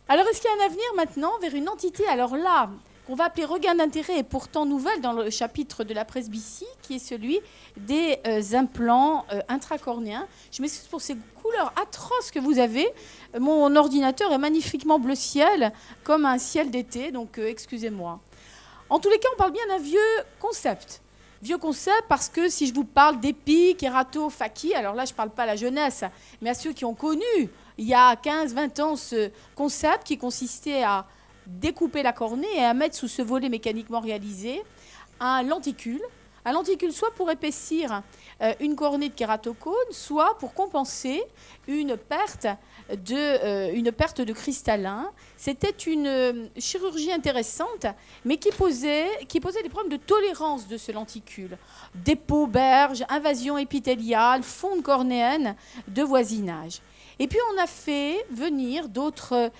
Alors, est-ce qu'il y a un avenir maintenant vers une entité, alors là, qu'on va appeler regain d'intérêt et pourtant nouvelle dans le chapitre de la presbytie, qui est celui des implants intracornéens. Je m'excuse pour ces couleurs atroces que vous avez. Mon ordinateur est magnifiquement bleu ciel, comme un ciel d'été, donc excusez-moi. En tous les cas, on parle bien d'un vieux concept. Vieux concept parce que si je vous parle d'épi, kérato, faki, alors là, je ne parle pas à la jeunesse, mais à ceux qui ont connu il y a 15-20 ans ce concept qui consistait à découper la cornée et à mettre sous ce volet mécaniquement réalisé un lenticule. Un lenticule soit pour épaissir une cornée de kératocone, soit pour compenser une perte de cristallin. C'était une chirurgie intéressante, mais qui posait des problèmes de tolérance de ce lenticule. Dépôt, berge, invasion épithéliale, fonte cornéenne de voisinage. Et puis on a fait venir d'autres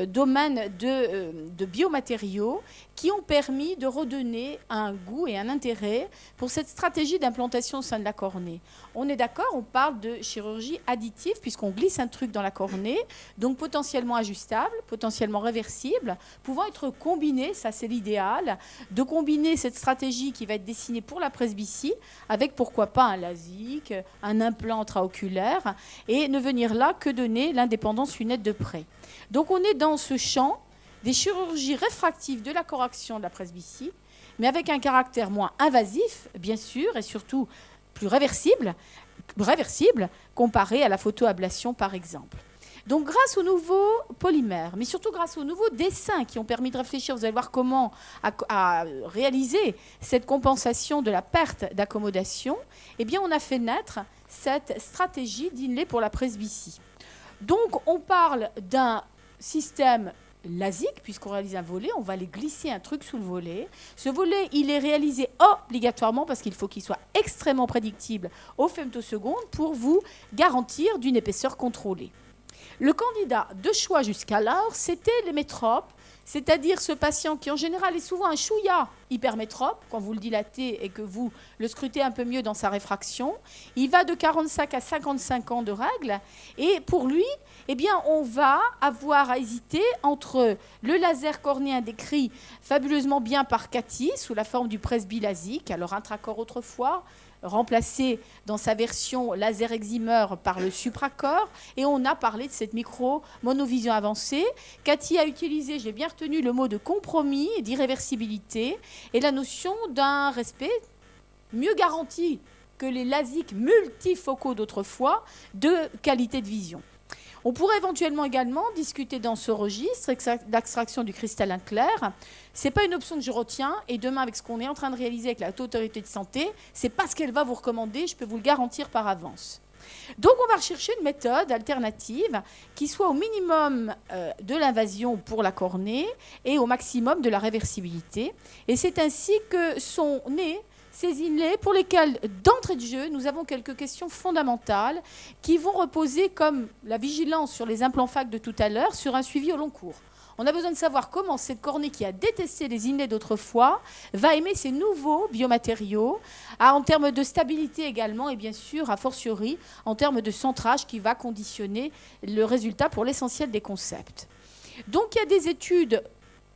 domaines de biomatériaux qui ont permis de redonner un goût et un intérêt pour cette stratégie d'implantation au sein de la cornée. On est d'accord, on parle de chirurgie additive puisqu'on glisse un truc dans la cornée, donc potentiellement ajustable, potentiellement réversible, pouvant être combiné, ça c'est l'idéal, de combiner cette stratégie qui va être dessinée pour la presbytie avec pourquoi pas un LASIK, un implant intraoculaire, et ne venir là que donner l'indépendance lunette de près. Donc on est dans ce champ des chirurgies réfractives de la correction de la presbytie, mais avec un caractère moins invasif, bien sûr, et surtout plus réversible comparé à la photoablation, par exemple. Donc grâce aux nouveaux polymères, mais surtout grâce aux nouveaux dessins qui ont permis de réfléchir, vous allez voir comment à réaliser cette compensation de la perte d'accommodation, eh bien on a fait naître cette stratégie d'inlay pour la presbytie. Donc on parle d'un système LASIK, puisqu'on réalise un volet, on va aller glisser un truc sous le volet. Ce volet, il est réalisé obligatoirement parce qu'il faut qu'il soit extrêmement prédictible au femtoseconde pour vous garantir d'une épaisseur contrôlée. Le candidat de choix jusqu'alors, c'était les métropes, c'est-à-dire ce patient qui en général est souvent un chouïa hypermétrope, quand vous le dilatez et que vous le scrutez un peu mieux dans sa réfraction. Il va de 45 à 55 ans de règle et pour lui, eh bien, on va avoir à hésiter entre le laser cornéen décrit fabuleusement bien par Cathy sous la forme du presby-LASIK, alors intracorps autrefois, remplacé dans sa version laser eximeur par le supracorps, et on a parlé de cette micro-monovision avancée. Cathy a utilisé, j'ai bien retenu le mot de compromis et d'irréversibilité, et la notion d'un respect mieux garanti que les LASIK multifocaux d'autrefois de qualité de vision. On pourrait éventuellement également discuter dans ce registre d'extraction du cristallin clair. Ce n'est pas une option que je retiens. Et demain, avec ce qu'on est en train de réaliser avec la Haute Autorité de Santé, ce n'est pas ce qu'elle va vous recommander. Je peux vous le garantir par avance. Donc, on va rechercher une méthode alternative qui soit au minimum de l'invasion pour la cornée et au maximum de la réversibilité. Et c'est ainsi que sont nés ces inlays pour lesquels, d'entrée de jeu, nous avons quelques questions fondamentales qui vont reposer, comme la vigilance sur les implants FAC de tout à l'heure, sur un suivi au long cours. On a besoin de savoir comment cette cornée qui a détesté les inlays d'autrefois va aimer ces nouveaux biomatériaux, en termes de stabilité également, et bien sûr, a fortiori, en termes de centrage qui va conditionner le résultat pour l'essentiel des concepts. Donc, il y a des études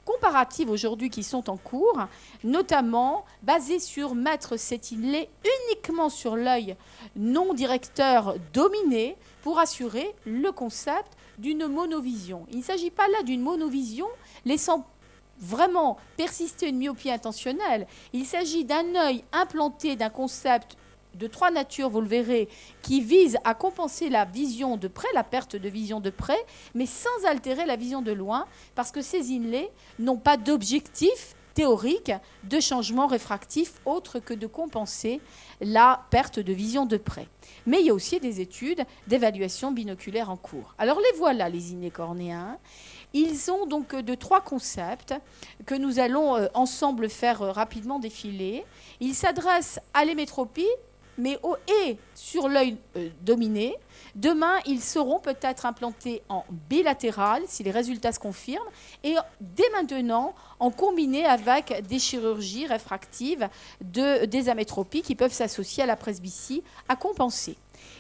comparatives aujourd'hui qui sont en cours, notamment basées sur mettre cet inlay uniquement sur l'œil non directeur dominé pour assurer le concept d'une monovision. Il ne s'agit pas là d'une monovision laissant vraiment persister une myopie intentionnelle. Il s'agit d'un œil implanté d'un concept de trois natures, vous le verrez, qui vise à compenser la vision de près, la perte de vision de près, mais sans altérer la vision de loin, parce que ces inlays n'ont pas d'objectif théorique de changement réfractif autre que de compenser la perte de vision de près. Mais il y a aussi des études d'évaluation binoculaire en cours. Alors les voilà, les inlays cornéens. Ils ont donc de trois concepts que nous allons ensemble faire rapidement défiler. Ils s'adressent à l'hémétropie, mais et sur l'œil dominé. Demain, ils seront peut-être implantés en bilatéral, si les résultats se confirment, et dès maintenant, en combiné avec des chirurgies réfractives des amétropies qui peuvent s'associer à la presbytie à compenser.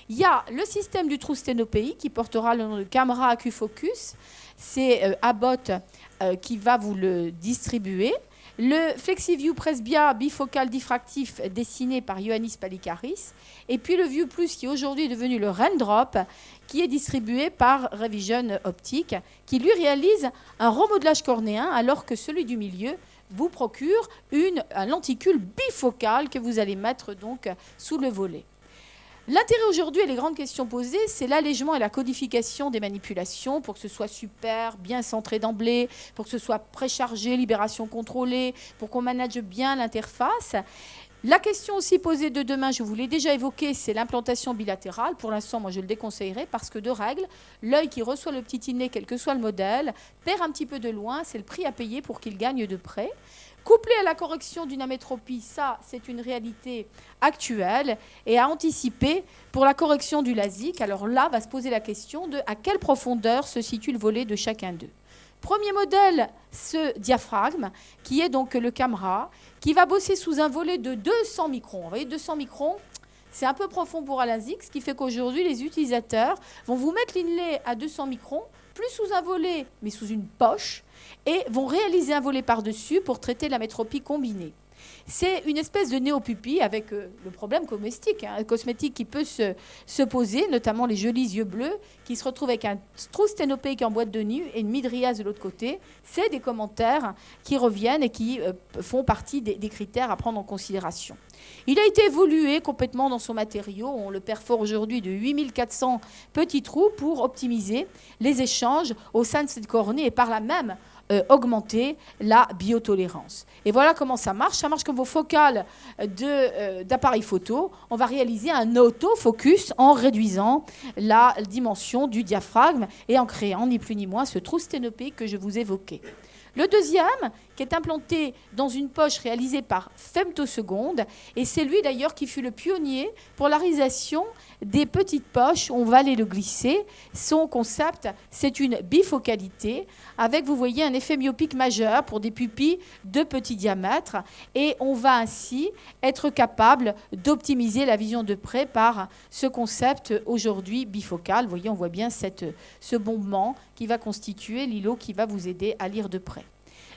Il y a le système du trou sténopéique qui portera le nom de Camera AcuFocus. C'est Abbott qui va vous le distribuer. Le FlexiView Presbia bifocal diffractif dessiné par Ioannis Palikaris. Et puis le View Plus qui aujourd'hui est devenu le Raindrop qui est distribué par Revision Optique qui lui réalise un remodelage cornéen alors que celui du milieu vous procure un lenticule bifocal que vous allez mettre donc sous le volet. L'intérêt aujourd'hui et les grandes questions posées, c'est l'allègement et la codification des manipulations pour que ce soit super, bien centré d'emblée, pour que ce soit préchargé, libération contrôlée, pour qu'on manage bien l'interface. La question aussi posée de demain, je vous l'ai déjà évoquée, c'est l'implantation bilatérale. Pour l'instant, moi, je le déconseillerais parce que de règle, l'œil qui reçoit le petit inné, quel que soit le modèle, perd un petit peu de loin. C'est le prix à payer pour qu'il gagne de près. Couplé à la correction d'une amétropie, ça, c'est une réalité actuelle. Et à anticiper pour la correction du LASIK, alors là, va se poser la question de à quelle profondeur se situe le volet de chacun d'eux. Premier modèle, ce diaphragme, qui est donc le Camera, qui va bosser sous un volet de 200 microns. Vous voyez, 200 microns, c'est un peu profond pour un LASIK, ce qui fait qu'aujourd'hui, les utilisateurs vont vous mettre l'inlay à 200 microns, plus sous un volet, mais sous une poche, et vont réaliser un volet par-dessus pour traiter la métropie combinée. C'est une espèce de néopupille avec le problème cosmétique qui peut se poser, notamment les jolis yeux bleus qui se retrouvent avec un trou sténopéique en boîte de nuit et une mydriase de l'autre côté. C'est des commentaires qui reviennent et qui font partie des critères à prendre en considération. Il a été évolué complètement dans son matériau. On le perfore aujourd'hui de 8400 petits trous pour optimiser les échanges au sein de cette cornée et par là même augmenter la biotolérance. Et voilà comment ça marche. Ça marche comme vos focales d'appareils photo. On va réaliser un autofocus en réduisant la dimension du diaphragme et en créant ni plus ni moins ce trou sténopéique que je vous évoquais. Le deuxième, qui est implanté dans une poche réalisée par Femtoseconde, et c'est lui d'ailleurs qui fut le pionnier pour la réalisation des petites poches, on va aller le glisser. Son concept, c'est une bifocalité, avec, vous voyez, un effet myopique majeur pour des pupilles de petit diamètre, et on va ainsi être capable d'optimiser la vision de près par ce concept aujourd'hui bifocal. Vous voyez, on voit bien ce bombement qui va constituer l'îlot qui va vous aider à lire de près.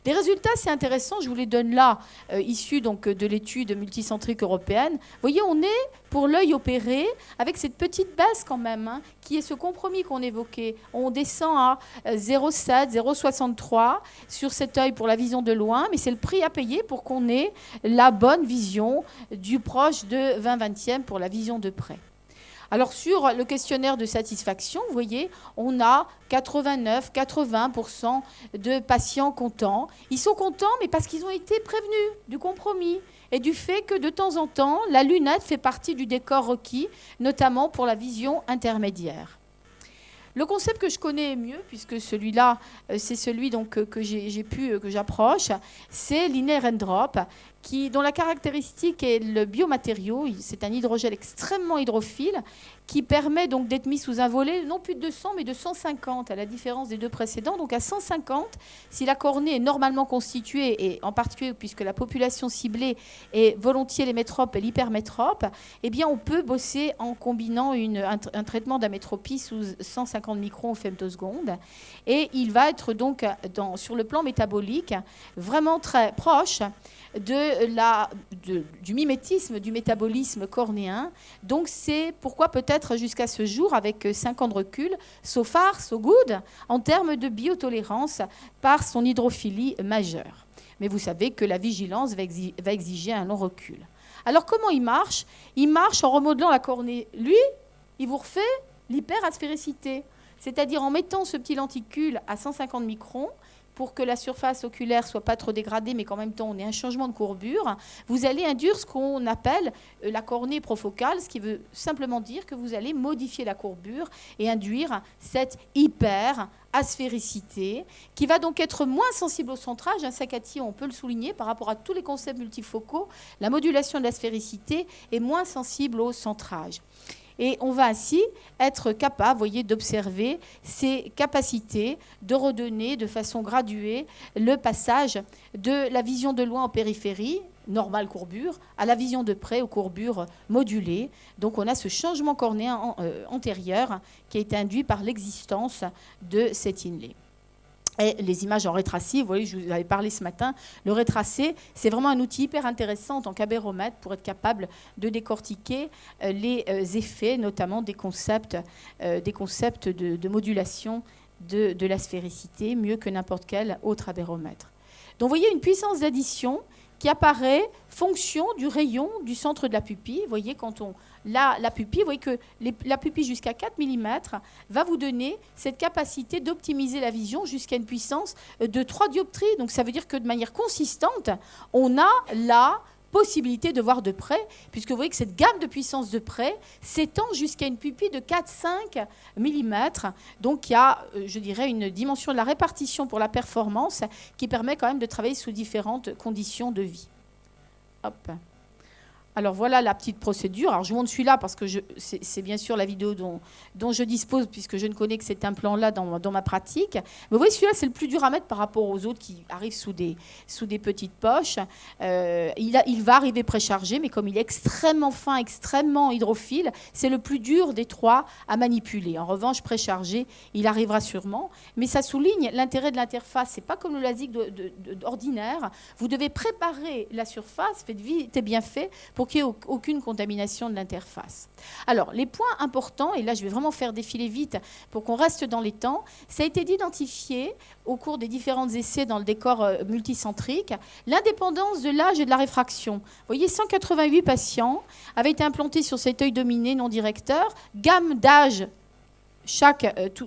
Les résultats, c'est intéressant, je vous les donne là, issus donc de l'étude multicentrique européenne. Vous voyez, on est, pour l'œil opéré, avec cette petite baisse quand même, qui est ce compromis qu'on évoquait. On descend à 0,7, 0,63 sur cet œil pour la vision de loin, mais c'est le prix à payer pour qu'on ait la bonne vision du proche de 20/20e pour la vision de près. Alors sur le questionnaire de satisfaction, vous voyez, on a 89-80% de patients contents. Ils sont contents, mais parce qu'ils ont été prévenus du compromis et du fait que de temps en temps, la lunette fait partie du décor requis, notamment pour la vision intermédiaire. Le concept que je connais mieux, puisque celui-là, c'est celui donc, que j'approche, c'est l'inner Raindrop, dont la caractéristique est le biomatériau. C'est un hydrogel extrêmement hydrophile qui permet donc d'être mis sous un volet, non plus de 200, mais de 150, à la différence des deux précédents. Donc à 150, si la cornée est normalement constituée, et en particulier puisque la population ciblée est volontiers les métropes et l'hypermétrope, eh bien on peut bosser en combinant un traitement d'amétropie sous 150 microns au femtoseconde. Et il va être donc, sur le plan métabolique, vraiment très proche du mimétisme du métabolisme cornéen. Donc c'est pourquoi peut-être jusqu'à ce jour, avec 5 ans de recul, so far, so good, en termes de biotolérance par son hydrophilie majeure. Mais vous savez que la vigilance va exiger un long recul. Alors comment il marche ? Il marche en remodelant la cornée. Lui, il vous refait l'hyperaspéricité, c'est-à-dire en mettant ce petit lenticule à 150 microns, pour que la surface oculaire soit pas trop dégradée, mais qu'en même temps on ait un changement de courbure, vous allez induire ce qu'on appelle la cornée profocale, ce qui veut simplement dire que vous allez modifier la courbure et induire cette hyper-aspéricité qui va donc être moins sensible au centrage. Un Sakati, on peut le souligner, par rapport à tous les concepts multifocaux, la modulation de la sphéricité est moins sensible au centrage. Et on va ainsi être capable, vous voyez, d'observer ces capacités de redonner de façon graduée le passage de la vision de loin en périphérie, normale courbure, à la vision de près aux courbures modulées. Donc on a ce changement cornéen antérieur qui a été induit par l'existence de cet inlay. Et les images en rétracé, vous voyez, je vous avais parlé ce matin, le rétracé, c'est vraiment un outil hyper intéressant en tant qu'abéromètre pour être capable de décortiquer les effets, notamment des concepts de modulation de la sphéricité, mieux que n'importe quel autre abéromètre. Donc vous voyez une puissance d'addition qui apparaît fonction du rayon du centre de la pupille. Vous voyez, quand on la pupille, vous voyez que la pupille jusqu'à 4 mm va vous donner cette capacité d'optimiser la vision jusqu'à une puissance de 3 dioptries. Donc ça veut dire que de manière consistante, on a la possibilité de voir de près, puisque vous voyez que cette gamme de puissance de près s'étend jusqu'à une pupille de 4-5 mm. Donc il y a, je dirais, une dimension de la répartition pour la performance qui permet quand même de travailler sous différentes conditions de vie. Hop. Alors voilà la petite procédure. Alors je montre celui-là parce que c'est bien sûr la vidéo dont je dispose puisque je ne connais que cet implant-là dans ma pratique. Mais vous voyez, celui-là, c'est le plus dur à mettre par rapport aux autres qui arrivent sous des petites poches. Il va arriver préchargé, mais comme il est extrêmement fin, extrêmement hydrophile, c'est le plus dur des trois à manipuler. En revanche, préchargé, il arrivera sûrement. Mais ça souligne l'intérêt de l'interface. Ce n'est pas comme le LASIK ordinaire. Vous devez préparer la surface, faites vite et bien fait, pour qu'il n'y ait aucune contamination de l'interface. Alors, les points importants, et là je vais vraiment faire défiler vite pour qu'on reste dans les temps, ça a été d'identifier au cours des différents essais dans le décor multicentrique l'indépendance de l'âge et de la réfraction. Vous voyez, 188 patients avaient été implantés sur cet œil dominé non directeur, gamme d'âge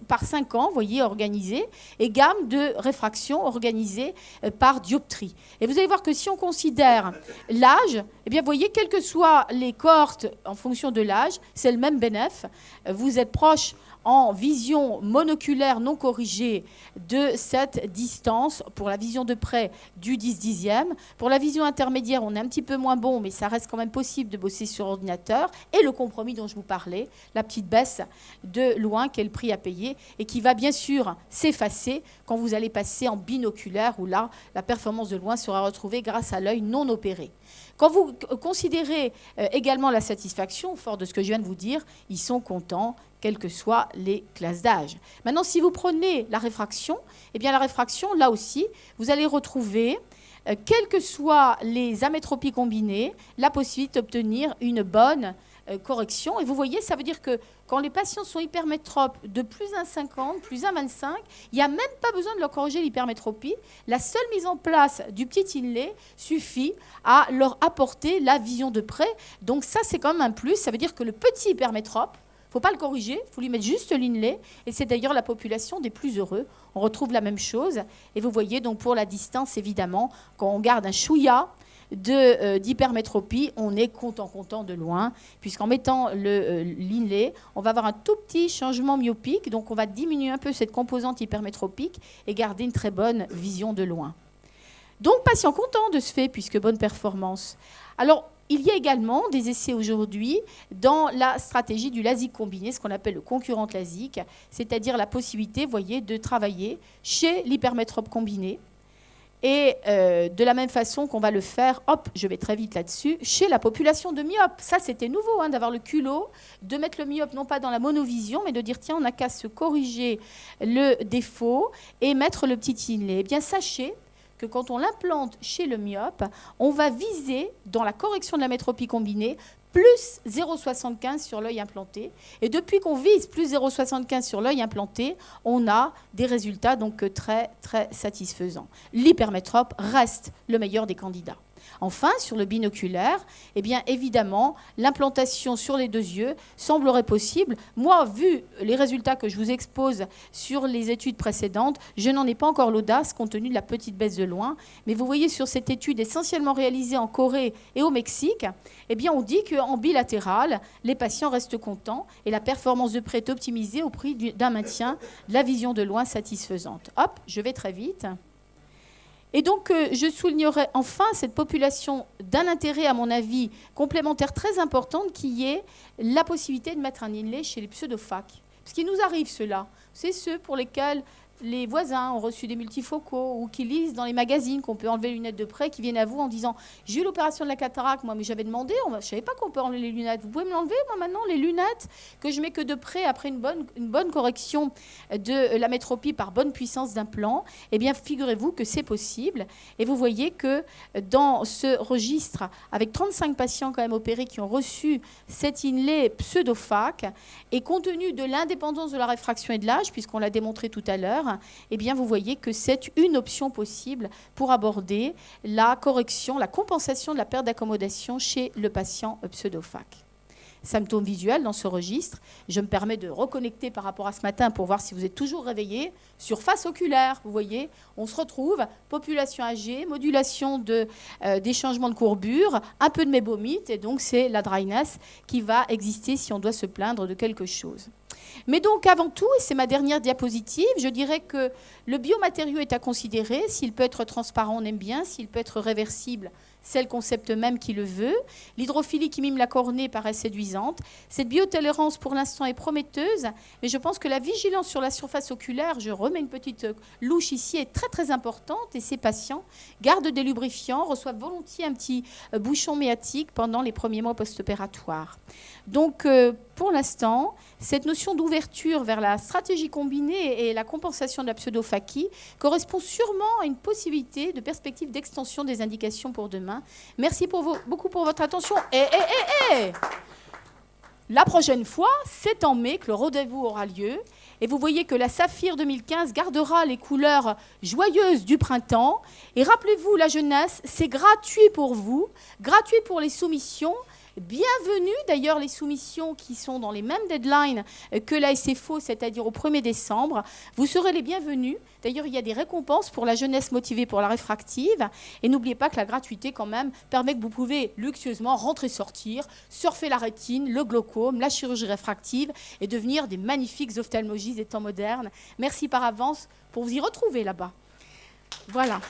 par 5 ans, vous voyez, organisée, et gamme de réfraction organisée par dioptrie. Et vous allez voir que si on considère l'âge, eh bien, vous voyez, quelles que soient les cohortes en fonction de l'âge, c'est le même bénéfice. Vous êtes proche en vision monoculaire non corrigée de cette distance pour la vision de près du 10/10e. Pour la vision intermédiaire, on est un petit peu moins bon, mais ça reste quand même possible de bosser sur ordinateur. Et le compromis dont je vous parlais, la petite baisse de loin, qui est le prix à payer, et qui va bien sûr s'effacer quand vous allez passer en binoculaire, où là, la performance de loin sera retrouvée grâce à l'œil non opéré. Quand vous considérez également la satisfaction, fort de ce que je viens de vous dire, ils sont contents, quelles que soient les classes d'âge. Maintenant, si vous prenez la réfraction, eh bien la réfraction, là aussi, vous allez retrouver, quelles que soient les amétropies combinées, la possibilité d'obtenir une bonne correction. Et vous voyez, ça veut dire que quand les patients sont hypermétropes de plus 1,50, plus 1,25, il n'y a même pas besoin de leur corriger l'hypermétropie. La seule mise en place du petit inlay suffit à leur apporter la vision de près. Donc ça, c'est quand même un plus. Ça veut dire que le petit hypermétrope, il ne faut pas le corriger, il faut lui mettre juste l'inlay. Et c'est d'ailleurs la population des plus heureux. On retrouve la même chose. Et vous voyez, donc pour la distance, évidemment, quand on garde un chouïa d'hypermétropie, on est content de loin, puisqu'en mettant l'inlay, on va avoir un tout petit changement myopique, donc on va diminuer un peu cette composante hypermétropique et garder une très bonne vision de loin. Donc, patient content de ce fait, puisque bonne performance. Alors, il y a également des essais aujourd'hui dans la stratégie du LASIK combiné, ce qu'on appelle le concurrent LASIK, c'est-à-dire la possibilité, vous voyez, de travailler chez l'hypermétrope combiné. Et de la même façon qu'on va le faire, hop, je vais très vite là-dessus, chez la population de myopes. Ça, c'était nouveau, d'avoir le culot, de mettre le myope non pas dans la monovision, mais de dire, tiens, on n'a qu'à se corriger le défaut et mettre le petit inlay. Eh bien, sachez que quand on l'implante chez le myope, on va viser, dans la correction de la métropie combinée, plus 0,75 sur l'œil implanté. Et depuis qu'on vise plus 0,75 sur l'œil implanté, on a des résultats donc très, très satisfaisants. L'hypermétrope reste le meilleur des candidats. Enfin, sur le binoculaire, eh bien, évidemment, l'implantation sur les deux yeux semblerait possible. Moi, vu les résultats que je vous expose sur les études précédentes, je n'en ai pas encore l'audace compte tenu de la petite baisse de loin. Mais vous voyez, sur cette étude essentiellement réalisée en Corée et au Mexique, eh bien, on dit qu'en bilatéral, les patients restent contents et la performance de près est optimisée au prix d'un maintien de la vision de loin satisfaisante. Hop, je vais très vite. Et donc, je soulignerai enfin cette population d'un intérêt, à mon avis, complémentaire très importante, qui est la possibilité de mettre un inlay chez les pseudophaques. Parce qu'il nous arrive cela. C'est ceux pour lesquels les voisins ont reçu des multifocaux ou qui lisent dans les magazines qu'on peut enlever les lunettes de près, qui viennent à vous en disant « J'ai eu l'opération de la cataracte, moi, mais j'avais demandé, je ne savais pas qu'on peut enlever les lunettes. Vous pouvez me l'enlever, moi, maintenant, les lunettes que je mets que de près après une bonne correction de la métropie par bonne puissance d'implant ?» Eh bien, figurez-vous que c'est possible. Et vous voyez que dans ce registre, avec 35 patients quand même opérés qui ont reçu cet inlay pseudophaque, et compte tenu de l'indépendance de la réfraction et de l'âge, puisqu'on l'a démontré tout à l'heure, eh bien, vous voyez que c'est une option possible pour aborder la correction, la compensation de la perte d'accommodation chez le patient pseudophaque. Symptômes visuels dans ce registre. Je me permets de reconnecter par rapport à ce matin pour voir si vous êtes toujours réveillés. Surface oculaire, vous voyez, on se retrouve, population âgée, modulation des changements de courbure, un peu de mébomite, et donc c'est la dryness qui va exister si on doit se plaindre de quelque chose. Mais donc, avant tout, et c'est ma dernière diapositive, je dirais que le biomatériau est à considérer. S'il peut être transparent, on aime bien. S'il peut être réversible, c'est le concept même qui le veut. L'hydrophilie qui mime la cornée paraît séduisante. Cette biotolérance, pour l'instant, est prometteuse. Mais je pense que la vigilance sur la surface oculaire, je remets une petite louche ici, est très, très importante. Et ces patients gardent des lubrifiants, reçoivent volontiers un petit bouchon méatique pendant les premiers mois post-opératoires. Donc, pour l'instant, cette notion d'ouverture vers la stratégie combinée et la compensation de la pseudophakie correspond sûrement à une possibilité de perspective d'extension des indications pour demain. Merci beaucoup pour votre attention. Et la prochaine fois, c'est en mai que le rendez-vous aura lieu. Et vous voyez que la Saphir 2015 gardera les couleurs joyeuses du printemps. Et rappelez-vous, la jeunesse, c'est gratuit pour vous, gratuit pour les soumissions. Bienvenue, d'ailleurs, les soumissions qui sont dans les mêmes deadlines que la SFO, c'est-à-dire au 1er décembre. Vous serez les bienvenus. D'ailleurs, il y a des récompenses pour la jeunesse motivée pour la réfractive. Et n'oubliez pas que la gratuité, quand même, permet que vous pouvez luxueusement rentrer-sortir, surfer la rétine, le glaucome, la chirurgie réfractive et devenir des magnifiques ophtalmologistes des temps modernes. Merci par avance pour vous y retrouver là-bas. Voilà.